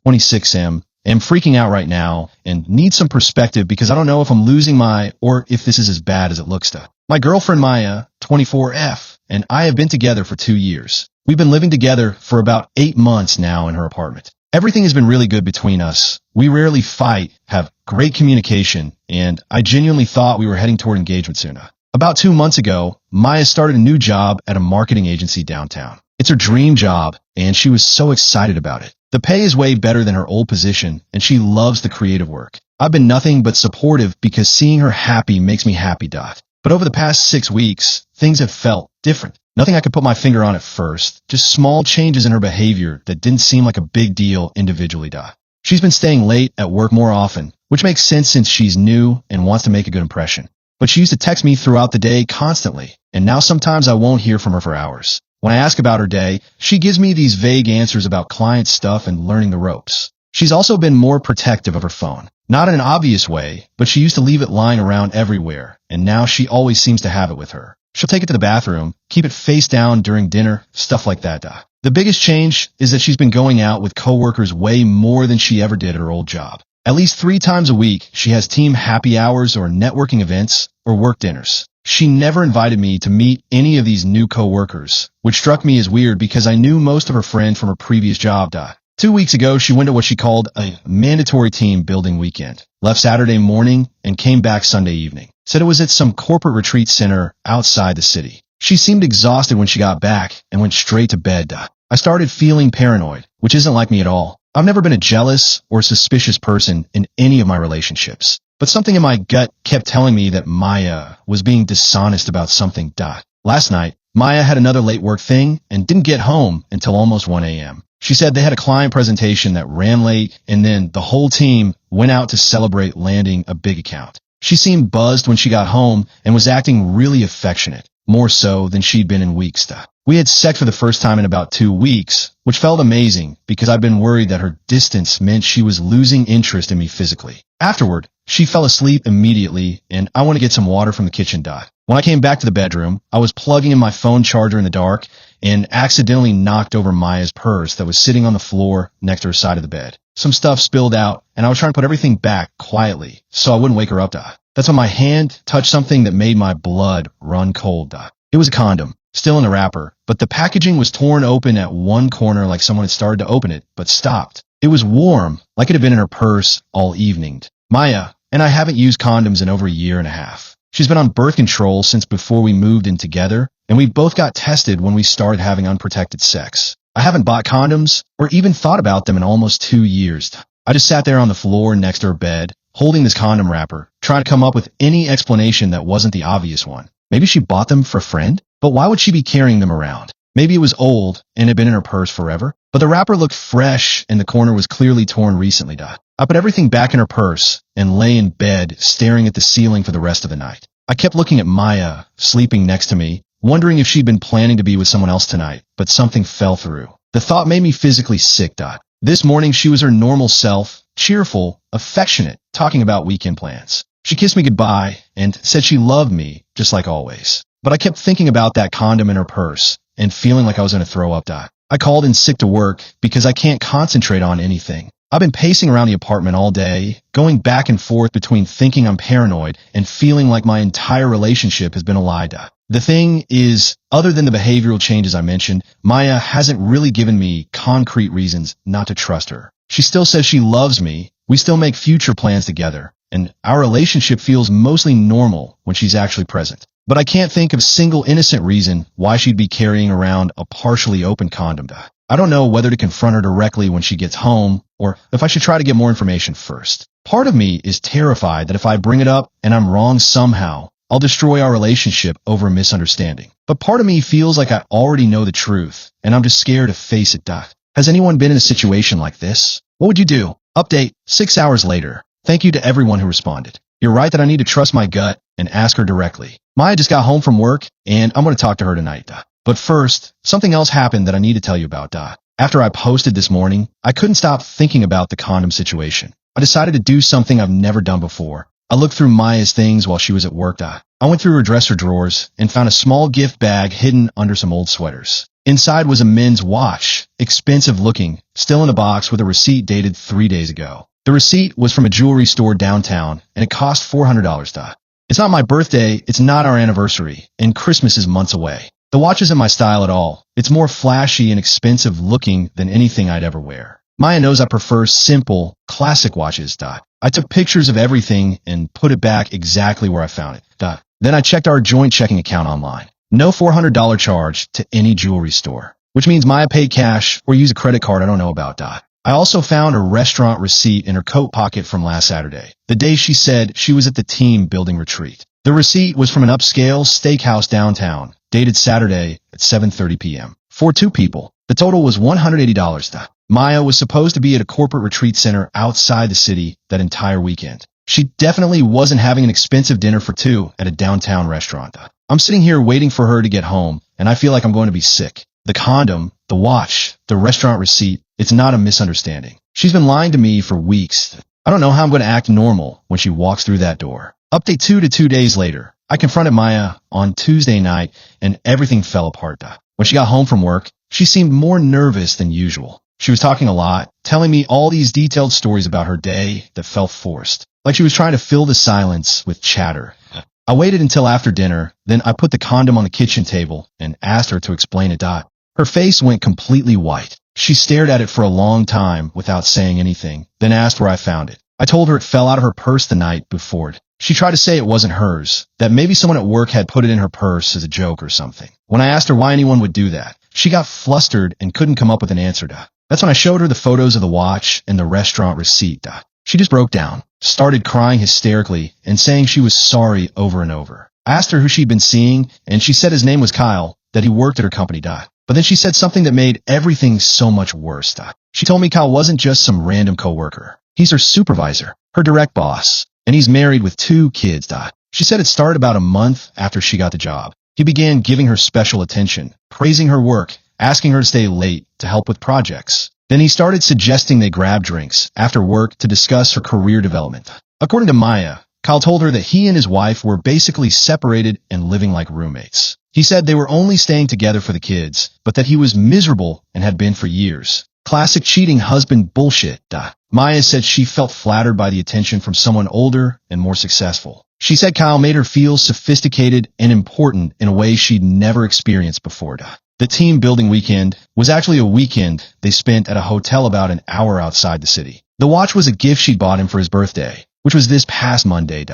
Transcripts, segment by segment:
26M. Am freaking out right now and need some perspective because I don't know if I'm losing or if this is as bad as it looks to. My girlfriend Maya, 24F, and I have been together for 2 years. We've been living together for about 8 months now in her apartment. Everything has been really good between us. We rarely fight, have great communication, and I genuinely thought we were heading toward engagement soon. About 2 months ago, Maya started a new job at a marketing agency downtown. It's her dream job, and she was so excited about it. The pay is way better than her old position, and she loves the creative work. I've been nothing but supportive because seeing her happy makes me happy. But over the past 6 weeks, things have felt different. Nothing I could put my finger on at first, just small changes in her behavior that didn't seem like a big deal individually. She's been staying late at work more often, which makes sense since she's new and wants to make a good impression. But she used to text me throughout the day constantly, and now sometimes I won't hear from her for hours. When I ask about her day, she gives me these vague answers about client stuff and learning the ropes. She's also been more protective of her phone. Not in an obvious way, but she used to leave it lying around everywhere, and now she always seems to have it with her. She'll take it to the bathroom, keep it face down during dinner, stuff like that. The biggest change is that she's been going out with coworkers way more than she ever did at her old job. At least 3 times a week, she has team happy hours or networking events or work dinners. She never invited me to meet any of these new coworkers, which struck me as weird because I knew most of her friends from her previous job. 2 weeks ago, she went to what she called a mandatory team building weekend, left Saturday morning, and came back Sunday evening. Said it was at some corporate retreat center outside the city. She seemed exhausted when she got back and went straight to bed. I started feeling paranoid, which isn't like me at all. I've never been a jealous or suspicious person in any of my relationships. But something in my gut kept telling me that Maya was being dishonest about something. Last night, Maya had another late work thing and didn't get home until almost 1 a.m. She said they had a client presentation that ran late, and then the whole team went out to celebrate landing a big account. She seemed buzzed when she got home and was acting really affectionate, more so than she'd been in weeks. We had sex for the first time in about 2 weeks, which felt amazing because I'd been worried that her distance meant she was losing interest in me physically. Afterward, she fell asleep immediately, and I went to get some water from the kitchen. When I came back to the bedroom, I was plugging in my phone charger in the dark and accidentally knocked over Maya's purse that was sitting on the floor next to her side of the bed. Some stuff spilled out, and I was trying to put everything back quietly so I wouldn't wake her up. That's when my hand touched something that made my blood run cold. It was a condom, still in the wrapper, but the packaging was torn open at one corner like someone had started to open it, but stopped. It was warm, like it had been in her purse all evening. Maya and I haven't used condoms in over 1.5 years. She's been on birth control since before we moved in together, and we both got tested when we started having unprotected sex. I haven't bought condoms or even thought about them in almost 2 years. I just sat there on the floor next to her bed, holding this condom wrapper, trying to come up with any explanation that wasn't the obvious one. Maybe she bought them for a friend? But why would she be carrying them around? Maybe it was old and had been in her purse forever, but the wrapper looked fresh and the corner was clearly torn recently. I put everything back in her purse and lay in bed staring at the ceiling for the rest of the night. I kept looking at Maya, sleeping next to me, wondering if she'd been planning to be with someone else tonight, but something fell through. The thought made me physically sick. This morning she was her normal self, cheerful, affectionate, talking about weekend plans. She kissed me goodbye and said she loved me, just like always. But I kept thinking about that condom in her purse and feeling like I was going to throw up. I called in sick to work because I can't concentrate on anything. I've been pacing around the apartment all day, going back and forth between thinking I'm paranoid and feeling like my entire relationship has been a lie. The thing is, other than the behavioral changes I mentioned, Maya hasn't really given me concrete reasons not to trust her. She still says she loves me, we still make future plans together, and our relationship feels mostly normal when she's actually present. But I can't think of a single innocent reason why she'd be carrying around a partially open condom. I don't know whether to confront her directly when she gets home, or if I should try to get more information first. Part of me is terrified that if I bring it up and I'm wrong somehow, I'll destroy our relationship over a misunderstanding. But part of me feels like I already know the truth, and I'm just scared to face it. Has anyone been in a situation like this? What would you do? Update, 6 hours later. Thank you to everyone who responded. You're right that I need to trust my gut and ask her directly. Maya just got home from work, and I'm going to talk to her tonight. But first, something else happened that I need to tell you about. After I posted this morning, I couldn't stop thinking about the condom situation. I decided to do something I've never done before. I looked through Maya's things while she was at work. I went through her dresser drawers and found a small gift bag hidden under some old sweaters. Inside was a men's watch, expensive looking, still in a box with a receipt dated 3 days ago. The receipt was from a jewelry store downtown, and it cost $400. It's not my birthday, it's not our anniversary, and Christmas is months away. The watch isn't my style at all. It's more flashy and expensive looking than anything I'd ever wear. Maya knows I prefer simple, classic watches. I took pictures of everything and put it back exactly where I found it. Then I checked our joint checking account online. No $400 charge to any jewelry store, which means Maya paid cash or used a credit card I don't know about. I also found a restaurant receipt in her coat pocket from last Saturday, the day she said she was at the team building retreat. The receipt was from an upscale steakhouse downtown, dated Saturday at 7:30 p.m. for 2 people. The total was $180. Maya was supposed to be at a corporate retreat center outside the city that entire weekend. She definitely wasn't having an expensive dinner for 2 at a downtown restaurant. I'm sitting here waiting for her to get home, and I feel like I'm going to be sick. The condom, the watch, the restaurant receipt, it's not a misunderstanding. She's been lying to me for weeks. I don't know how I'm going to act normal when she walks through that door. Update 2 days later. I confronted Maya on Tuesday night, and everything fell apart. When she got home from work, she seemed more nervous than usual. She was talking a lot, telling me all these detailed stories about her day that felt forced, like she was trying to fill the silence with chatter. I waited until after dinner, then I put the condom on the kitchen table and asked her to explain it. Her face went completely white. She stared at it for a long time without saying anything, then asked where I found it. I told her it fell out of her purse the night before. She tried to say it wasn't hers, that maybe someone at work had put it in her purse as a joke or something. When I asked her why anyone would do that, she got flustered and couldn't come up with an answer. That's when I showed her the photos of the watch and the restaurant receipt. She just broke down, started crying hysterically, and saying she was sorry over and over. I asked her who she'd been seeing, and she said his name was Kyle, that he worked at her company. But then she said something that made everything so much worse. She told me Kyle wasn't just some random coworker. He's her supervisor, her direct boss, and he's married with 2 kids. She said it started about a month after she got the job. He began giving her special attention, praising her work, asking her to stay late to help with projects. Then he started suggesting they grab drinks after work to discuss her career development. According to Maya, Kyle told her that he and his wife were basically separated and living like roommates. He said they were only staying together for the kids, but that he was miserable and had been for years. Classic cheating husband bullshit. Maya said she felt flattered by the attention from someone older and more successful. She said Kyle made her feel sophisticated and important in a way she'd never experienced before. The team building weekend was actually a weekend they spent at a hotel about an hour outside the city. The watch was a gift she'd bought him for his birthday, which was this past Monday.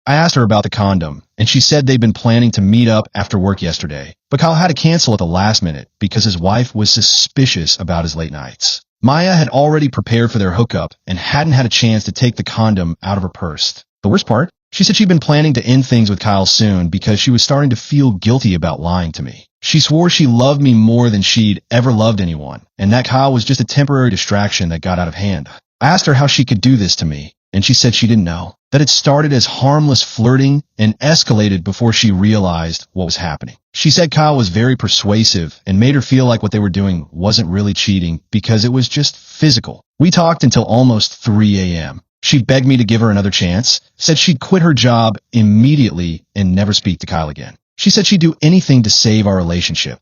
I asked her about the condom, and she said they'd been planning to meet up after work yesterday, but Kyle had to cancel at the last minute because his wife was suspicious about his late nights. Maya had already prepared for their hookup and hadn't had a chance to take the condom out of her purse. The worst part? She said she'd been planning to end things with Kyle soon because she was starting to feel guilty about lying to me. She swore she loved me more than she'd ever loved anyone, and that Kyle was just a temporary distraction that got out of hand. I asked her how she could do this to me, and she said she didn't know, that it started as harmless flirting and escalated before she realized what was happening. She said Kyle was very persuasive and made her feel like what they were doing wasn't really cheating because it was just physical. We talked until almost 3 a.m. She begged me to give her another chance, said she'd quit her job immediately and never speak to Kyle again. She said she'd do anything to save our relationship.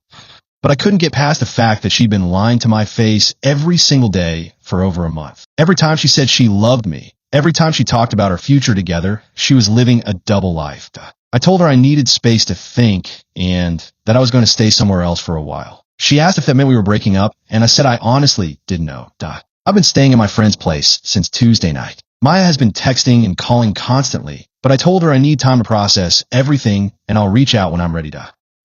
But I couldn't get past the fact that she'd been lying to my face every single day for over a month. Every time she said she loved me, every time she talked about our future together, she was living a double life. I told her I needed space to think and that I was going to stay somewhere else for a while. She asked if that meant we were breaking up, and I said I honestly didn't know. I've been staying at my friend's place since Tuesday night. Maya has been texting and calling constantly, but I told her I need time to process everything and I'll reach out when I'm ready.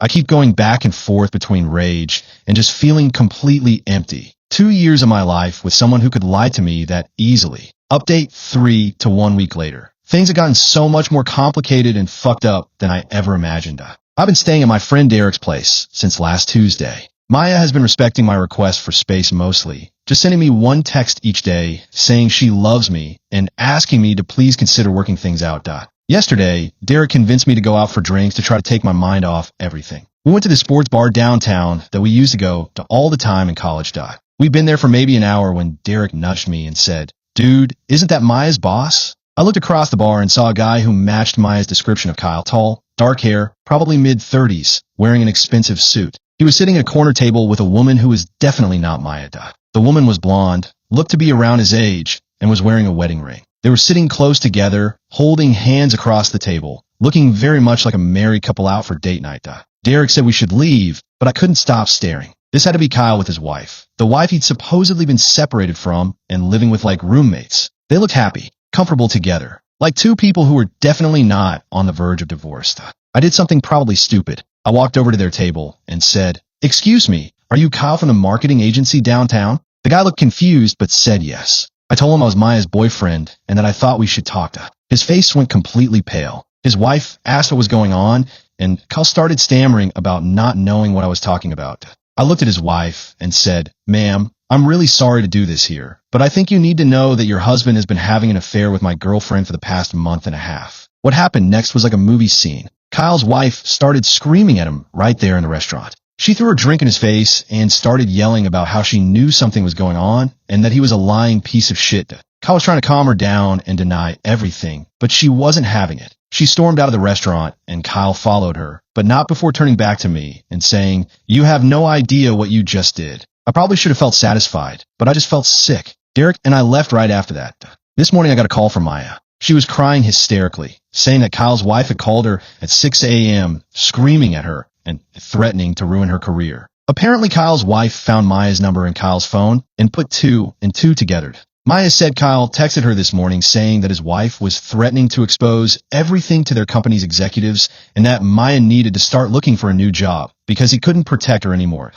I keep going back and forth between rage and just feeling completely empty. 2 years of my life with someone who could lie to me that easily. Update 3 to 1 week later. Things have gotten so much more complicated and fucked up than I ever imagined. I've been staying at my friend Derek's place since last Tuesday. Maya has been respecting my request for space mostly, just sending me one text each day saying she loves me and asking me to please consider working things out. Yesterday, Derek convinced me to go out for drinks to try to take my mind off everything. We went to the sports bar downtown that we used to go to all the time in college. We'd been there for maybe an hour when Derek nudged me and said, "Dude, isn't that Maya's boss?" I looked across the bar and saw a guy who matched Maya's description of Kyle. Tall, dark hair, probably mid-30s, wearing an expensive suit. He was sitting at a corner table with a woman who was definitely not Maya. The woman was blonde, looked to be around his age, and was wearing a wedding ring. They were sitting close together, holding hands across the table, looking very much like a married couple out for date night. Derek said we should leave, but I couldn't stop staring. This had to be Kyle with his wife, the wife he'd supposedly been separated from and living with like roommates. They looked happy, comfortable together, like two people who were definitely not on the verge of divorce. I did something probably stupid. I walked over to their table and said, "Excuse me, are you Kyle from the marketing agency downtown?" The guy looked confused but said yes. I told him I was Maya's boyfriend and that I thought we should talk. His face went completely pale. His wife asked what was going on, and Kyle started stammering about not knowing what I was talking about. I looked at his wife and said, "Ma'am, I'm really sorry to do this here, but I think you need to know that your husband has been having an affair with my girlfriend for the past month and a half." What happened next was like a movie scene. Kyle's wife started screaming at him right there in the restaurant. She threw her drink in his face and started yelling about how she knew something was going on and that he was a lying piece of shit. Kyle was trying to calm her down and deny everything, but she wasn't having it. She stormed out of the restaurant and Kyle followed her, but not before turning back to me and saying, "You have no idea what you just did." I probably should have felt satisfied, but I just felt sick. Derek and I left right after that. This morning I got a call from Maya. She was crying hysterically, saying that Kyle's wife had called her at 6 a.m., screaming at her and threatening to ruin her career. Apparently Kyle's wife found Maya's number in Kyle's phone and put two and two together. Maya said Kyle texted her this morning saying that his wife was threatening to expose everything to their company's executives and that Maya needed to start looking for a new job because he couldn't protect her anymore.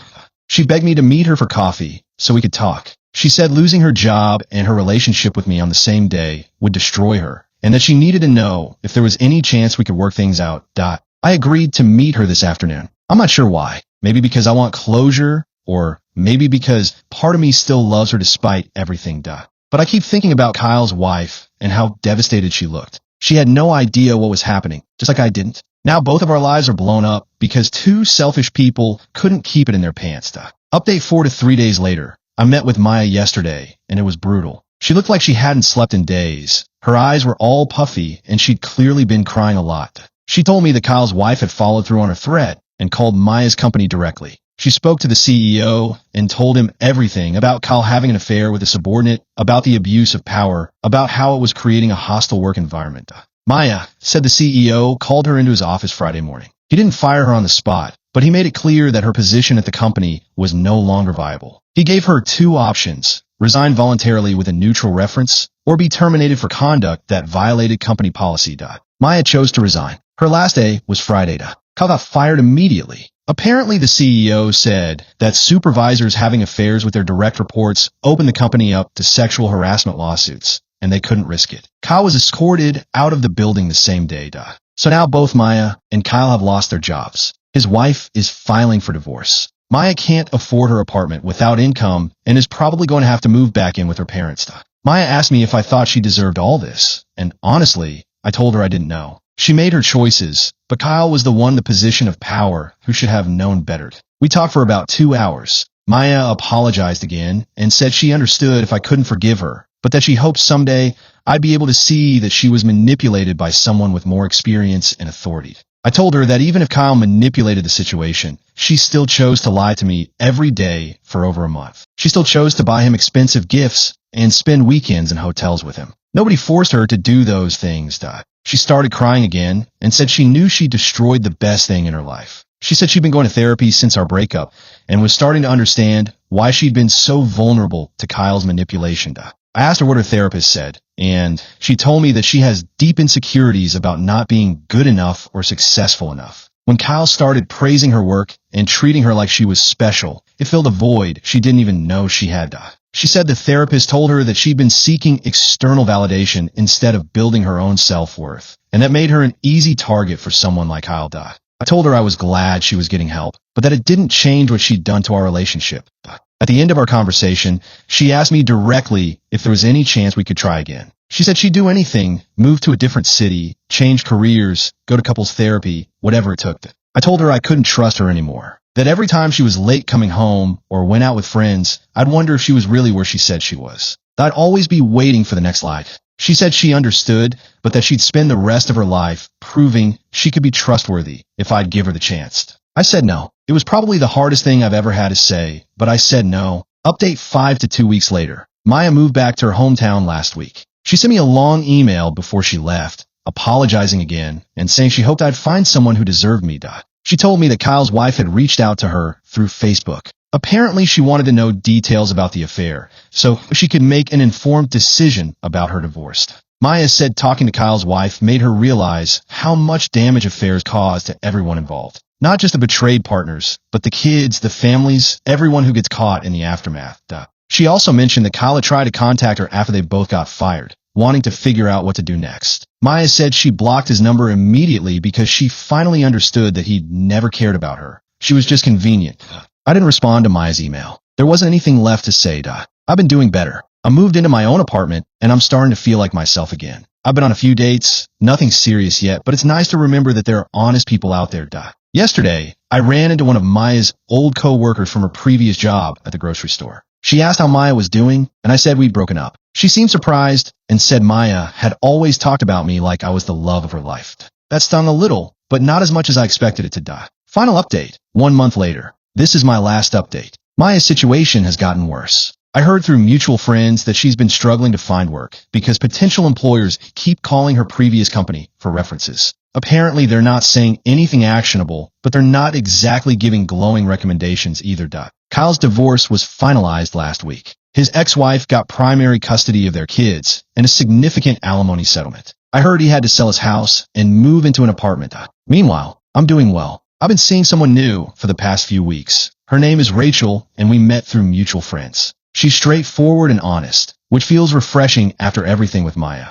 She begged me to meet her for coffee so we could talk. She said losing her job and her relationship with me on the same day would destroy her, and that she needed to know if there was any chance we could work things out. I agreed to meet her this afternoon. I'm not sure why. Maybe because I want closure, or maybe because part of me still loves her despite everything. But I keep thinking about Kyle's wife and how devastated she looked. She had no idea what was happening, just like I didn't. Now both of our lives are blown up because two selfish people couldn't keep it in their pants. Update 4 to 3 days later. I met with Maya yesterday, and it was brutal. She looked like she hadn't slept in days. Her eyes were all puffy, and she'd clearly been crying a lot. She told me that Kyle's wife had followed through on her threat and called Maya's company directly. She spoke to the CEO and told him everything about Kyle having an affair with a subordinate, about the abuse of power, about how it was creating a hostile work environment. Maya said the CEO called her into his office Friday morning. He didn't fire her on the spot, but he made it clear that her position at the company was no longer viable. He gave her two options: resign voluntarily with a neutral reference, or be terminated for conduct that violated company policy. Maya chose to resign. Her last day was Friday. Kyle got fired immediately. Apparently, the CEO said that supervisors having affairs with their direct reports opened the company up to sexual harassment lawsuits, and they couldn't risk it. Kyle was escorted out of the building the same day. So now both Maya and Kyle have lost their jobs. His wife is filing for divorce. Maya can't afford her apartment without income and is probably going to have to move back in with her parents. Maya asked me if I thought she deserved all this, and honestly, I told her I didn't know. She made her choices, but Kyle was the one in the position of power who should have known better. We talked for about 2 hours. Maya apologized again and said she understood if I couldn't forgive her, but that she hoped someday I'd be able to see that she was manipulated by someone with more experience and authority. I told her that even if Kyle manipulated the situation, she still chose to lie to me every day for over a month. She still chose to buy him expensive gifts and spend weekends in hotels with him. Nobody forced her to do those things. She started crying again and said she knew she destroyed the best thing in her life. She said she'd been going to therapy since our breakup and was starting to understand why she'd been so vulnerable to Kyle's manipulation. I asked her what her therapist said, and she told me that she has deep insecurities about not being good enough or successful enough. When Kyle started praising her work and treating her like she was special, it filled a void she didn't even know she had. She said the therapist told her that she'd been seeking external validation instead of building her own self-worth, and that made her an easy target for someone like Kyle. I told her I was glad she was getting help, but that it didn't change what she'd done to our relationship. At the end of our conversation, she asked me directly if there was any chance we could try again. She said she'd do anything, move to a different city, change careers, go to couples therapy, whatever it took. I told her I couldn't trust her anymore, that every time she was late coming home or went out with friends, I'd wonder if she was really where she said she was. That I'd always be waiting for the next lie. She said she understood, but that she'd spend the rest of her life proving she could be trustworthy if I'd give her the chance. I said no. It was probably the hardest thing I've ever had to say, but I said no. Update 5 to 2 weeks later. Maya moved back to her hometown last week. She sent me a long email before she left, apologizing again and saying she hoped I'd find someone who deserved me. She told me that Kyle's wife had reached out to her through Facebook. Apparently, she wanted to know details about the affair so she could make an informed decision about her divorce. Maya said talking to Kyle's wife made her realize how much damage affairs cause to everyone involved. Not just the betrayed partners, but the kids, the families, everyone who gets caught in the aftermath. She also mentioned that Kyle had tried to contact her after they both got fired, wanting to figure out what to do next. Maya said she blocked his number immediately because she finally understood that he'd never cared about her. She was just convenient. I didn't respond to Maya's email. There wasn't anything left to say. I've been doing better. I moved into my own apartment, and I'm starting to feel like myself again. I've been on a few dates, nothing serious yet, but it's nice to remember that there are honest people out there. Yesterday, I ran into one of Maya's old co-workers from her previous job at the grocery store. She asked how Maya was doing, and I said we'd broken up. She seemed surprised and said Maya had always talked about me like I was the love of her life. That stung a little, but not as much as I expected it to. Final update, 1 month later. This is my last update. Maya's situation has gotten worse. I heard through mutual friends that she's been struggling to find work because potential employers keep calling her previous company for references. Apparently, they're not saying anything actionable, but they're not exactly giving glowing recommendations either. Kyle's divorce was finalized last week. His ex-wife got primary custody of their kids and a significant alimony settlement. I heard he had to sell his house and move into an apartment. Meanwhile, I'm doing well. I've been seeing someone new for the past few weeks. Her name is Rachel, and we met through mutual friends. She's straightforward and honest, which feels refreshing after everything with Maya.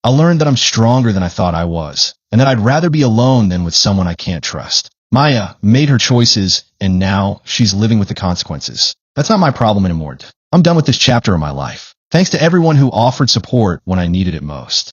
I learned that I'm stronger than I thought I was, and that I'd rather be alone than with someone I can't trust. Maya made her choices, and now she's living with the consequences. That's not my problem anymore. I'm done with this chapter of my life. Thanks to everyone who offered support when I needed it most.